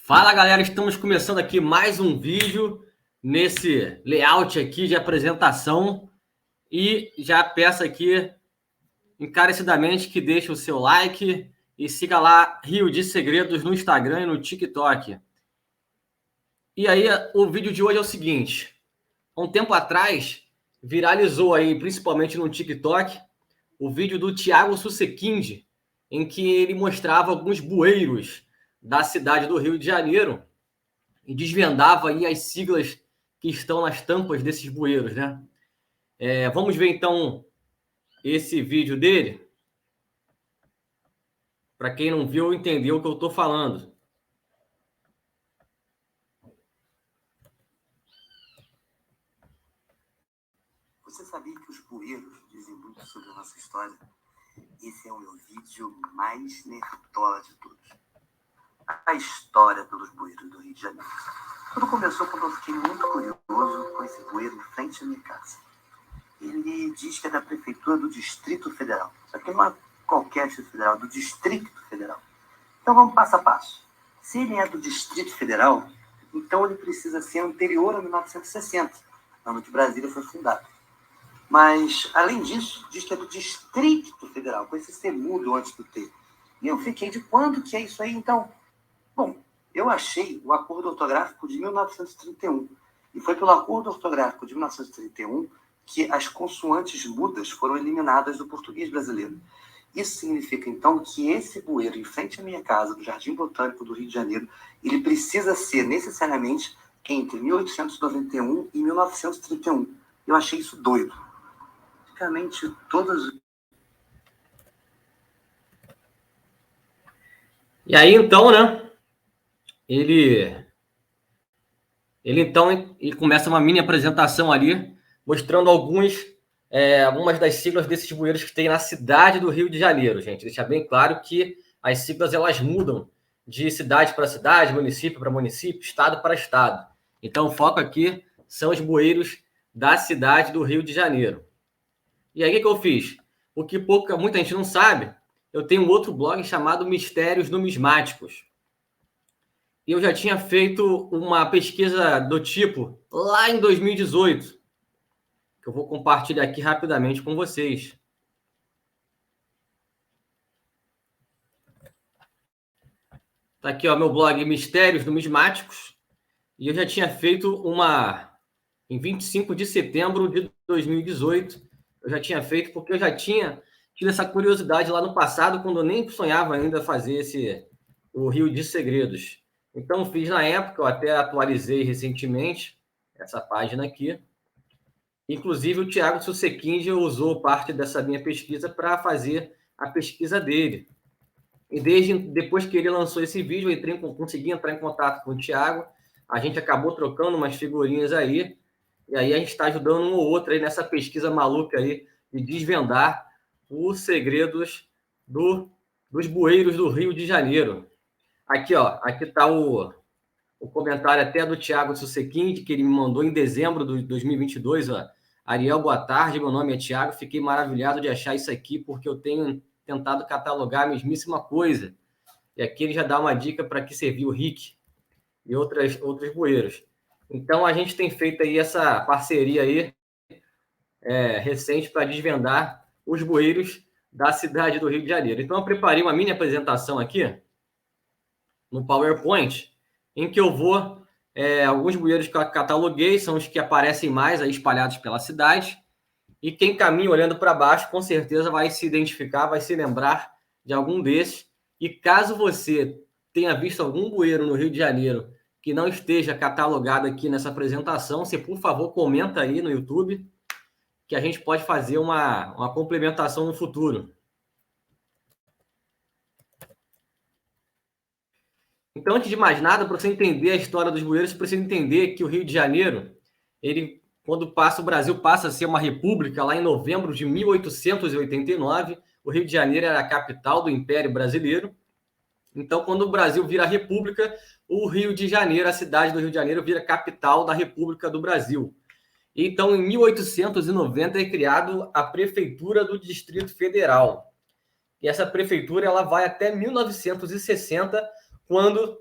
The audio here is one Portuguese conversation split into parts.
Fala galera, estamos começando aqui mais um vídeo nesse layout aqui de apresentação e já peço aqui encarecidamente que deixe o seu like e siga lá Rio de Segredos no Instagram e no TikTok. E aí o vídeo de hoje é o seguinte: há um tempo atrás viralizou aí, principalmente no TikTok, o vídeo do Thiago Susequinde, em que ele mostrava alguns bueiros da cidade do Rio de Janeiro e desvendava aí as siglas que estão nas tampas desses bueiros, né? Vamos ver então esse vídeo dele. Para quem não viu, entendeu o que eu estou falando. Você sabia que os bueiros dizem muito sobre a nossa história? Esse é o meu vídeo mais nerdola de todos. A história pelos bueiros do Rio de Janeiro. Tudo começou quando eu fiquei muito curioso com esse bueiro em frente à minha casa. Ele diz que é da Prefeitura do Distrito Federal. Só que não é qualquer Distrito Federal, é do Distrito Federal. Então vamos passo a passo. Se ele é do Distrito Federal, então ele precisa ser anterior a 1960, ano que Brasília foi fundada. Mas, além disso, diz que é do Distrito Federal, com esse C mudo antes do T. E eu fiquei, de quando que é isso aí, então? Bom, eu achei o acordo ortográfico de 1931. E foi pelo acordo ortográfico de 1931 que as consoantes mudas foram eliminadas do português brasileiro. Isso significa, então, que esse bueiro em frente à minha casa, do Jardim Botânico do Rio de Janeiro, ele precisa ser, necessariamente, entre 1891 e 1931. Eu achei isso doido. Praticamente todas. E aí então, né? Ele começa uma mini apresentação ali, mostrando algumas das siglas desses bueiros que tem na cidade do Rio de Janeiro, gente. Deixar bem claro que as siglas elas mudam de cidade para cidade, município para município, estado para estado. Então o foco aqui são os bueiros da cidade do Rio de Janeiro. E aí o que eu fiz? O que muita gente não sabe, eu tenho um outro blog chamado Mistérios Numismáticos. E eu já tinha feito uma pesquisa do tipo lá em 2018, que eu vou compartilhar aqui rapidamente com vocês. Tá aqui, ó, meu blog Mistérios Numismáticos, e eu já tinha feito em 25 de setembro de 2018, eu já tinha feito porque eu já tinha tido essa curiosidade lá no passado, quando eu nem sonhava ainda fazer o Rio de Segredos. Então, fiz na época, eu até atualizei recentemente essa página aqui. Inclusive, o Thiago Susequinde usou parte dessa minha pesquisa para fazer a pesquisa dele. E depois que ele lançou esse vídeo, eu consegui entrar em contato com o Thiago. A gente acabou trocando umas figurinhas aí. E aí a gente está ajudando um ou outro aí nessa pesquisa maluca aí de desvendar os segredos dos bueiros do Rio de Janeiro. Aqui, ó, aqui está o comentário até do Thiago Susequinde, que ele me mandou em dezembro de 2022, ó. Ariel, boa tarde, meu nome é Thiago, fiquei maravilhado de achar isso aqui, porque eu tenho tentado catalogar a mesmíssima coisa. E aqui ele já dá uma dica para que serviu o Rick e outros bueiros. Então, a gente tem feito aí essa parceria aí, recente para desvendar os bueiros da cidade do Rio de Janeiro. Então, eu preparei uma mini apresentação aqui no PowerPoint, em que eu vou... alguns bueiros que eu cataloguei são os que aparecem mais aí espalhados pela cidade, e quem caminha olhando para baixo, com certeza vai se identificar, vai se lembrar de algum desses. E caso você tenha visto algum bueiro no Rio de Janeiro que não esteja catalogado aqui nessa apresentação, você, por favor, comenta aí no YouTube, que a gente pode fazer uma complementação no futuro. Então, antes de mais nada, para você entender a história dos bueiros, você precisa entender que o Rio de Janeiro, quando o Brasil passa a ser uma república, lá em novembro de 1889, o Rio de Janeiro era a capital do Império Brasileiro. Então, quando o Brasil vira república, o Rio de Janeiro, a cidade do Rio de Janeiro, vira capital da República do Brasil. Então, em 1890, é criado a Prefeitura do Distrito Federal. E essa prefeitura ela vai até 1960, quando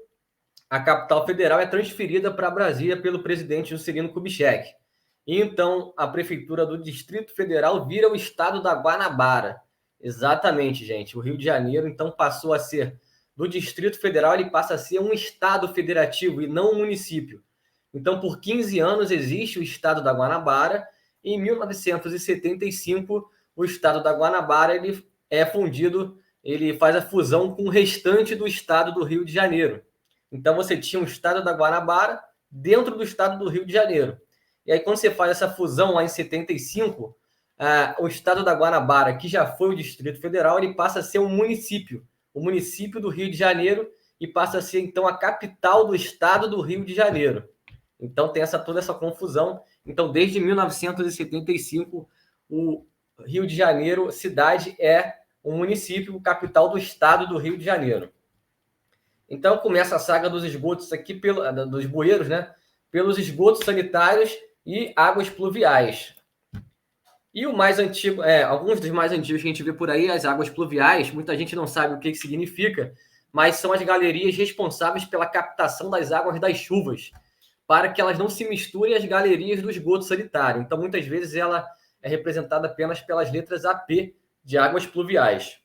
a capital federal é transferida para Brasília pelo presidente Juscelino Kubitschek. E então a prefeitura do Distrito Federal vira o estado da Guanabara. Exatamente, gente. O Rio de Janeiro, então, passou a ser do Distrito Federal, ele passa a ser um estado federativo e não um município. Então, por 15 anos existe o estado da Guanabara. E em 1975, o estado da Guanabara ele é fundido, ele faz a fusão com o restante do estado do Rio de Janeiro. Então, você tinha o estado da Guanabara dentro do estado do Rio de Janeiro. E aí, quando você faz essa fusão lá em 75, o estado da Guanabara, que já foi o Distrito Federal, ele passa a ser um município, o município do Rio de Janeiro, e passa a ser, então, a capital do estado do Rio de Janeiro. Então, tem toda essa confusão. Então, desde 1975, o Rio de Janeiro, cidade, é um município, capital do estado do Rio de Janeiro. Então, começa a saga dos esgotos aqui, dos bueiros, né? Pelos esgotos sanitários e águas pluviais. E o mais antigo, alguns dos mais antigos que a gente vê por aí, as águas pluviais, muita gente não sabe o que significa, mas são as galerias responsáveis pela captação das águas das chuvas, para que elas não se misturem às galerias do esgoto sanitário. Então, muitas vezes, ela é representada apenas pelas letras AP de águas pluviais.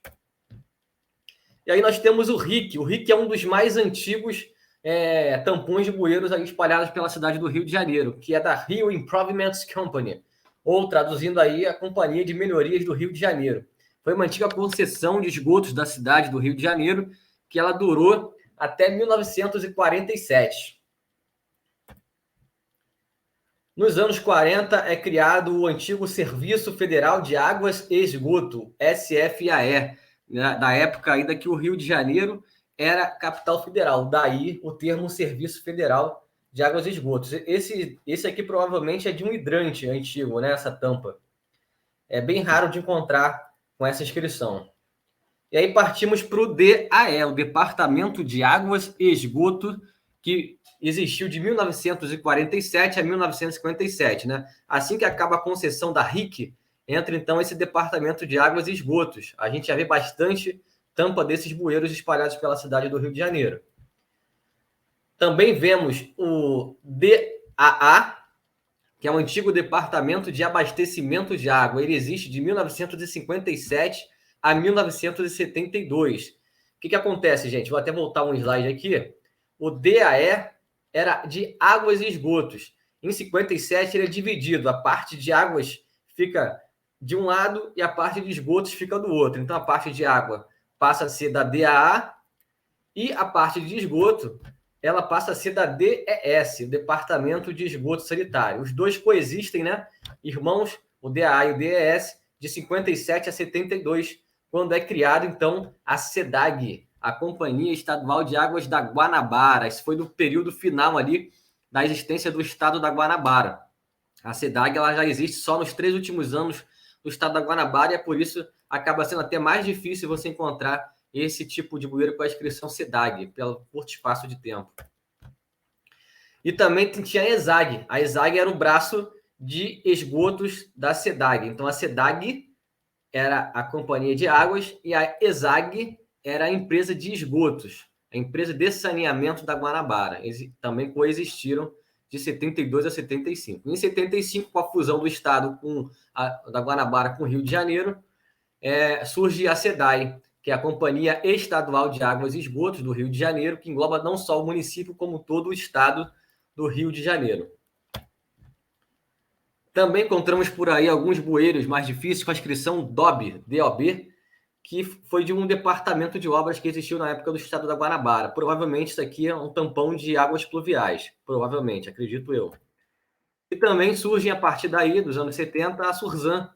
E aí nós temos o RIC. O RIC é um dos mais antigos tampões de bueiros aí espalhados pela cidade do Rio de Janeiro, que é da Rio Improvements Company, ou traduzindo aí, a Companhia de Melhorias do Rio de Janeiro. Foi uma antiga concessão de esgotos da cidade do Rio de Janeiro, que ela durou até 1947. Nos anos 40 é criado o antigo Serviço Federal de Águas e Esgoto, SFAE, né, da época ainda que o Rio de Janeiro era capital federal, daí o termo Serviço Federal de Águas e Esgotos. Esse aqui provavelmente é de um hidrante antigo, né, essa tampa. É bem raro de encontrar com essa inscrição. E aí partimos para o DAE, o Departamento de Águas e Esgoto, que existiu de 1947 a 1957, né? Assim que acaba a concessão da RIC, entra então esse Departamento de Águas e Esgotos. A gente já vê bastante tampa desses bueiros espalhados pela cidade do Rio de Janeiro. Também vemos o DAA, que é o antigo Departamento de Abastecimento de Água. Ele existe de 1957 a 1972. O que acontece, gente? Vou até voltar um slide aqui. O DAE era de águas e esgotos. Em 57, ele é dividido. A parte de águas fica de um lado e a parte de esgotos fica do outro. Então, a parte de água passa a ser da DAA e a parte de esgoto ela passa a ser da DES, Departamento de Esgoto Sanitário. Os dois coexistem, né? Irmãos, o DAA e o DES, de 57 a 72, quando é criado, então, a SEDAG, a Companhia Estadual de Águas da Guanabara. Isso foi no período final ali da existência do estado da Guanabara. A SEDAG ela já existe só nos 3 últimos anos do estado da Guanabara e é por isso acaba sendo até mais difícil você encontrar esse tipo de bueiro com a inscrição SEDAG, pelo curto espaço de tempo. E também tinha a ESAG. A ESAG era o braço de esgotos da SEDAG. Então, a SEDAG era a companhia de águas e a ESAG era a empresa de esgotos, a empresa de saneamento da Guanabara. Eles também coexistiram de 72 a 75. Em 75, com a fusão do estado da Guanabara com o Rio de Janeiro, surge a SEDAI, que é a Companhia Estadual de Águas e Esgotos do Rio de Janeiro, que engloba não só o município, como todo o estado do Rio de Janeiro. Também encontramos por aí alguns bueiros mais difíceis com a inscrição DOB, que foi de um departamento de obras que existiu na época do estado da Guanabara. Provavelmente isso aqui é um tampão de águas pluviais. Provavelmente, acredito eu. E também surgem, a partir daí, dos anos 70, a SURSAN,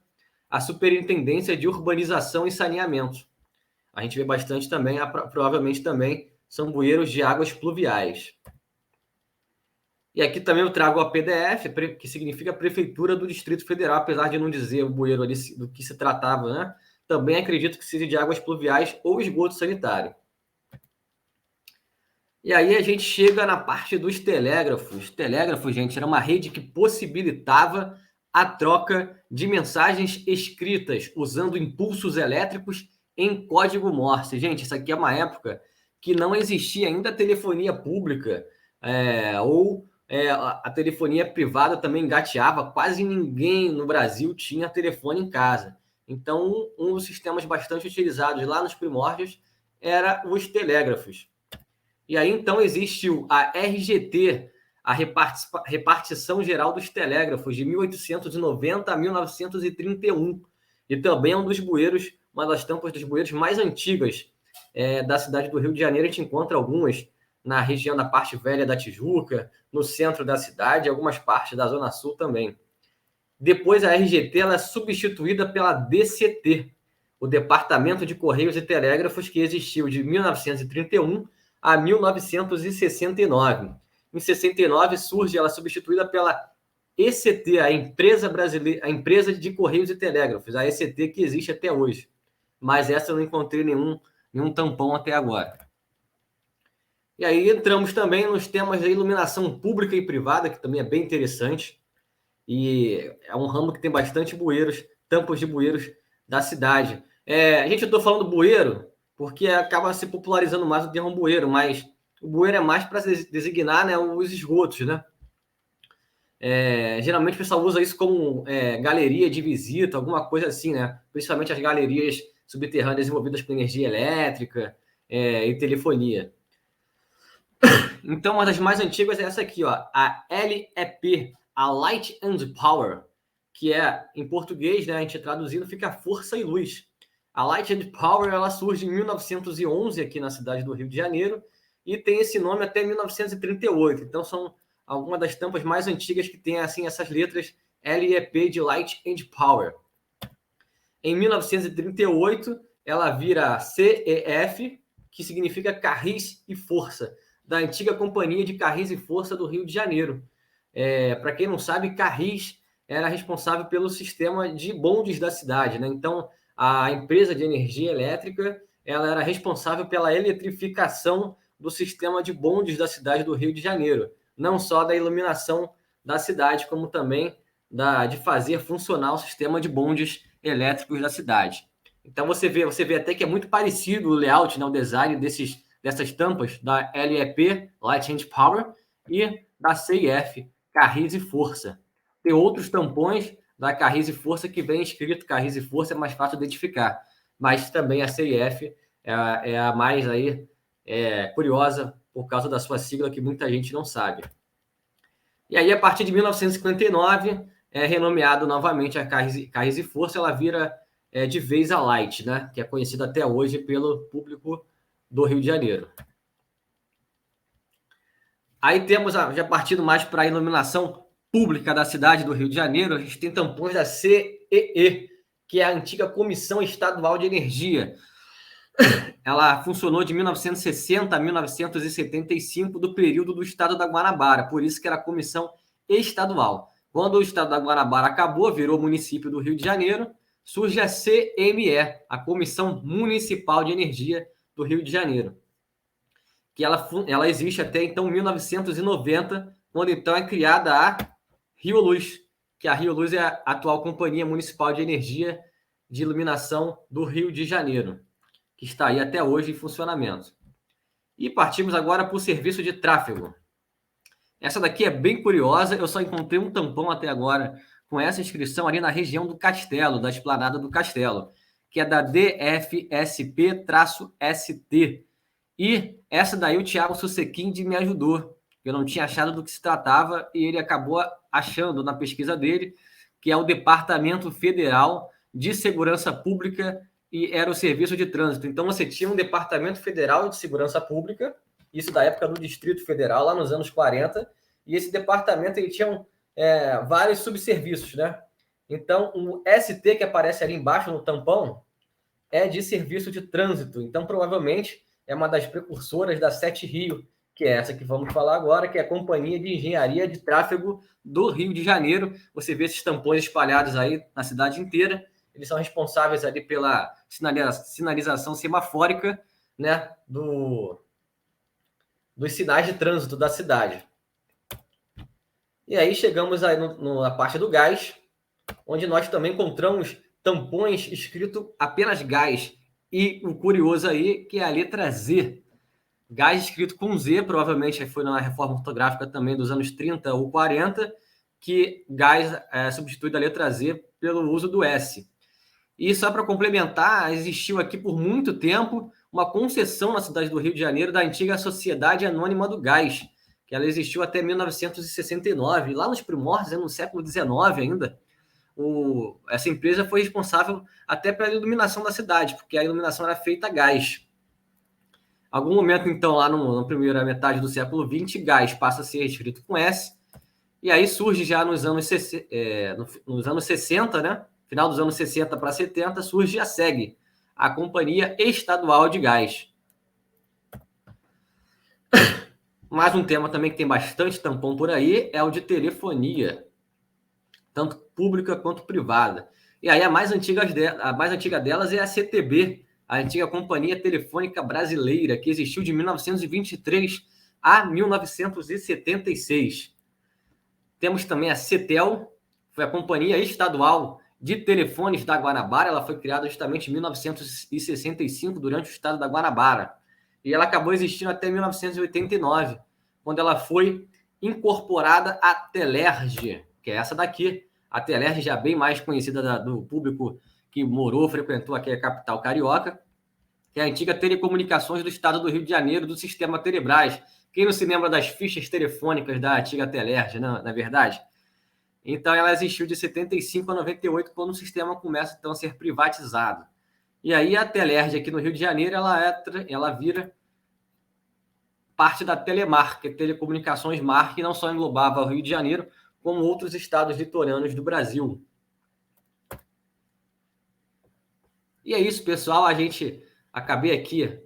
a Superintendência de Urbanização e Saneamento. A gente vê bastante também, provavelmente também, são bueiros de águas pluviais. E aqui também eu trago a PDF, que significa Prefeitura do Distrito Federal, apesar de não dizer o bueiro ali do que se tratava, né? Também acredito que seja de águas pluviais ou esgoto sanitário. E aí a gente chega na parte dos telégrafos. Telégrafo, gente, era uma rede que possibilitava a troca de mensagens escritas usando impulsos elétricos em código Morse. Gente, isso aqui é uma época que não existia ainda telefonia pública, a telefonia privada também engateava, quase ninguém no Brasil tinha telefone em casa. Então, um dos sistemas bastante utilizados lá nos primórdios era os telégrafos. E aí, então, existe a RGT, a Repartição Geral dos Telégrafos, de 1890 a 1931. E também é um dos bueiros, uma das tampas dos bueiros mais antigas da cidade do Rio de Janeiro. A gente encontra algumas na região da parte velha da Tijuca, no centro da cidade, algumas partes da Zona Sul também. Depois, a RGT ela é substituída pela DCT, o Departamento de Correios e Telégrafos, que existiu de 1931 a 1969. Em 69 surge ela substituída pela ECT, a Empresa Brasileira, a Empresa de Correios e Telégrafos, a ECT que existe até hoje. Mas essa eu não encontrei nenhum tampão até agora. E aí entramos também nos temas da iluminação pública e privada, que também é bem interessante. E é um ramo que tem bastante bueiros, tampas de bueiros da cidade. A gente, eu estou falando bueiro porque acaba se popularizando mais o termo bueiro, mas o bueiro é mais para designar, né, os esgotos, né? Geralmente o pessoal usa isso como galeria de visita, alguma coisa assim, né? Principalmente as galerias subterrâneas desenvolvidas com energia elétrica e telefonia. Então, uma das mais antigas é essa aqui, ó, a LEP, a Light and Power, que em português, né, a gente traduzindo, fica força e luz. A Light and Power ela surge em 1911 aqui na cidade do Rio de Janeiro e tem esse nome até 1938. Então, são algumas das tampas mais antigas que tem assim, essas letras LEP de Light and Power. Em 1938, ela vira CEF, que significa Carris e Força, da antiga Companhia de Carris e Força do Rio de Janeiro. Para quem não sabe, Carris era responsável pelo sistema de bondes da cidade, né? Então, a empresa de energia elétrica ela era responsável pela eletrificação do sistema de bondes da cidade do Rio de Janeiro, não só da iluminação da cidade, como também de fazer funcionar o sistema de bondes elétricos da cidade. Então, você vê até que é muito parecido o layout, né, o design dessas tampas da LEP, Light and Power, e da CIF, Carris e Força. Tem outros tampões da Carris e Força que vem escrito Carris e Força, é mais fácil de identificar. Mas também a CIF é a mais aí, curiosa por causa da sua sigla que muita gente não sabe. E aí, a partir de 1959, é renomeado novamente a Carris e Força, ela vira de vez a Light, né? Que é conhecida até hoje pelo público do Rio de Janeiro. Aí temos, já partindo mais para a iluminação pública da cidade do Rio de Janeiro, a gente tem tampões da CEE, que é a antiga Comissão Estadual de Energia. Ela funcionou de 1960 a 1975, do período do Estado da Guanabara, por isso que era Comissão Estadual. Quando o Estado da Guanabara acabou, virou município do Rio de Janeiro, surge a CME, a Comissão Municipal de Energia do Rio de Janeiro, que ela existe até então 1990, quando então é criada a Rio Luz, que a Rio Luz é a atual Companhia Municipal de Energia de Iluminação do Rio de Janeiro, que está aí até hoje em funcionamento. E partimos agora para o serviço de tráfego. Essa daqui é bem curiosa, eu só encontrei um tampão até agora com essa inscrição ali na região do Castelo, da Esplanada do Castelo, que é da DFSP-ST. E essa daí o Thiago Susequinde me ajudou. Eu não tinha achado do que se tratava e ele acabou achando na pesquisa dele, que é o Departamento Federal de Segurança Pública e era o Serviço de Trânsito. Então, você tinha um Departamento Federal de Segurança Pública, isso da época do Distrito Federal, lá nos anos 40, e esse departamento ele tinha vários subserviços, né? Então, o ST que aparece ali embaixo no tampão é de Serviço de Trânsito. Então, provavelmente, é uma das precursoras da Sete Rio, que é essa que vamos falar agora, que é a Companhia de Engenharia de Tráfego do Rio de Janeiro. Você vê esses tampões espalhados aí na cidade inteira. Eles são responsáveis ali pela sinalização semafórica, né, dos sinais de trânsito da cidade. E aí chegamos aí na parte do gás, onde nós também encontramos tampões escrito apenas gás. E o curioso aí, que é a letra Z. Gás escrito com Z, provavelmente foi na reforma ortográfica também dos anos 30 ou 40, que gás substitui a letra Z pelo uso do S. E só para complementar, existiu aqui por muito tempo uma concessão na cidade do Rio de Janeiro da antiga Sociedade Anônima do Gás, que ela existiu até 1969, lá nos primórdios, no século XIX ainda. Essa empresa foi responsável até pela iluminação da cidade, porque a iluminação era feita a gás. Algum momento, então, lá na primeira metade do século XX, gás passa a ser escrito com S, e aí surge já nos anos 60, né? Final dos anos 60 para 70, surge a SEG, a Companhia Estadual de Gás. Mais um tema também que tem bastante tampão por aí é o de telefonia, tanto pública quanto privada. E aí a mais antiga delas é a CTB, a antiga Companhia Telefônica Brasileira, que existiu de 1923 a 1976. Temos também a CETEL, foi a Companhia Estadual de Telefones da Guanabara. Ela foi criada justamente em 1965, durante o estado da Guanabara. E ela acabou existindo até 1989, quando ela foi incorporada à Telerge, que é essa daqui. A Telerge já bem mais conhecida do público que frequentou aqui a capital carioca, que é a antiga Telecomunicações do estado do Rio de Janeiro, do sistema Telebrás. Quem não se lembra das fichas telefônicas da antiga Telerge, não, na verdade? Então, ela existiu de 75 a 98, quando o sistema começa, então, a ser privatizado. E aí, a Telerge, aqui no Rio de Janeiro, ela vira parte da Telemar, que é Telecomunicações Mar, que não só englobava o Rio de Janeiro, como outros estados litorâneos do Brasil. E é isso, pessoal. Acabei aqui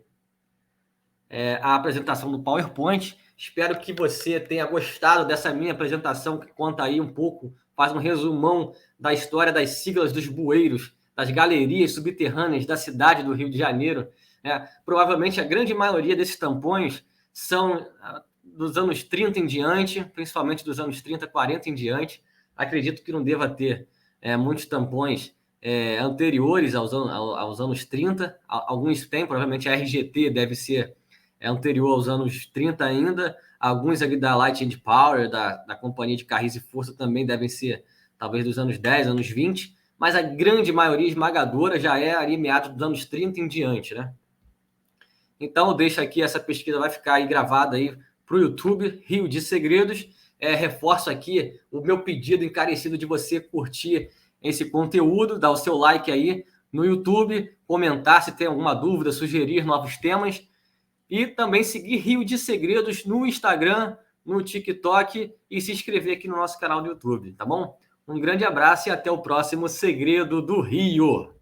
a apresentação do PowerPoint. Espero que você tenha gostado dessa minha apresentação, que conta aí um pouco, faz um resumão da história das siglas dos bueiros, das galerias subterrâneas da cidade do Rio de Janeiro. Provavelmente a grande maioria desses tampões são dos anos 30 em diante, principalmente dos anos 30, 40 em diante. Acredito que não deva ter muitos tampões anteriores aos anos 30. Alguns têm, provavelmente a RGT deve ser anterior aos anos 30 ainda. Alguns aqui da Light and Power, da Companhia de Carris e Força, também devem ser talvez dos anos 10, anos 20, mas a grande maioria esmagadora já é ali meados dos anos 30 em diante, né? Então, eu deixo aqui, essa pesquisa vai ficar aí gravada aí para o YouTube, Rio de Segredos. Reforço aqui o meu pedido encarecido de você curtir esse conteúdo, dar o seu like aí no YouTube, comentar se tem alguma dúvida, sugerir novos temas, e também seguir Rio de Segredos no Instagram, no TikTok, e se inscrever aqui no nosso canal do YouTube, tá bom? Um grande abraço e até o próximo Segredo do Rio.